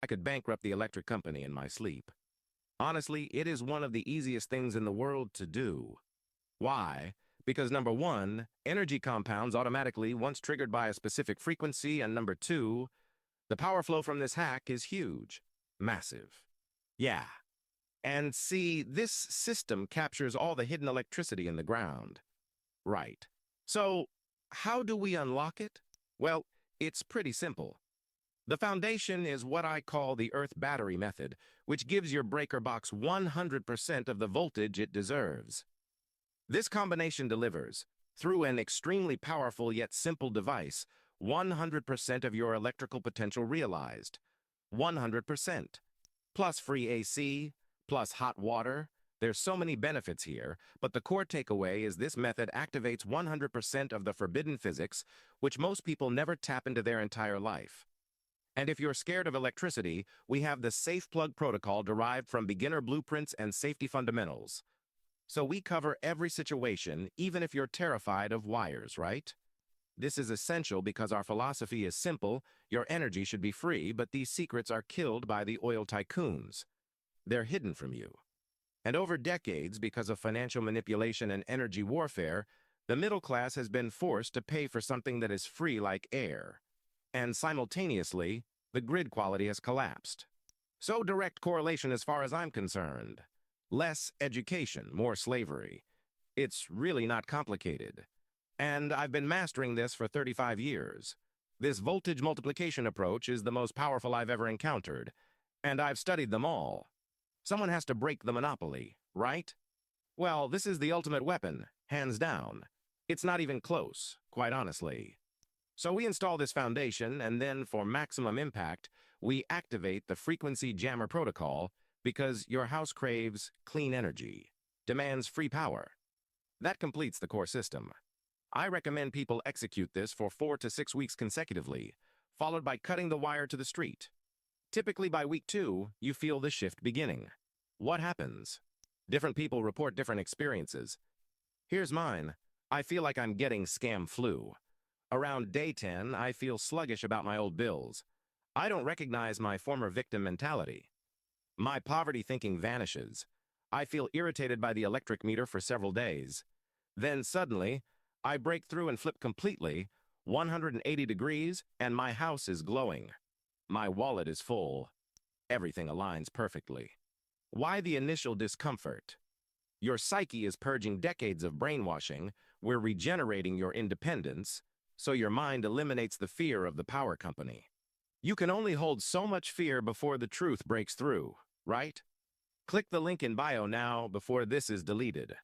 could bankrupt the electric company in my sleep. Honestly, it is one of the easiest things in the world to do. Why? Because number one, energy compounds automatically once triggered by a specific frequency, and number two, the power flow from this hack is huge. Massive. Yeah. And see, this system captures all the hidden electricity in the ground. Right. So, how do we unlock it? Well, it's pretty simple. The foundation is what I call the Earth battery method, which gives your breaker box 100% of the voltage it deserves. This combination delivers, through an extremely powerful yet simple device, 100% of your electrical potential realized. 100%. Plus free AC, plus hot water. There's so many benefits here, but the core takeaway is this method activates 100% of the forbidden physics, which most people never tap into their entire life. And if you're scared of electricity, we have the Safe Plug protocol derived from beginner blueprints and safety fundamentals. So we cover every situation, even if you're terrified of wires, right? This is essential because our philosophy is simple: your energy should be free, but these secrets are killed by the oil tycoons. They're hidden from you. And over decades, because of financial manipulation and energy warfare, the middle class has been forced to pay for something that is free like air. And simultaneously, the grid quality has collapsed. So direct correlation as far as I'm concerned. Less education, more slavery. It's really not complicated. And I've been mastering this for 35 years. This voltage multiplication approach is the most powerful I've ever encountered, and I've studied them all. Someone has to break the monopoly, right? Well, this is the ultimate weapon, hands down. It's not even close, quite honestly. So we install this foundation, and then for maximum impact, we activate the frequency jammer protocol because your house craves clean energy, demands free power. That completes the core system. I recommend people execute this for 4 to 6 weeks consecutively, followed by cutting the wire to the street. Typically by week 2, you feel the shift beginning. What happens? Different people report different experiences. Here's mine. I feel like I'm getting scam flu. Around day 10, I feel sluggish about my old bills. I don't recognize my former victim mentality. My poverty thinking vanishes. I feel irritated by the electric meter for several days. Then suddenly, I break through and flip completely, 180 degrees, and my house is glowing. My wallet is full. Everything aligns perfectly. Why the initial discomfort? Your psyche is purging decades of brainwashing. We're regenerating your independence, so your mind eliminates the fear of the power company. You can only hold so much fear before the truth breaks through, right? Click the link in bio now before this is deleted.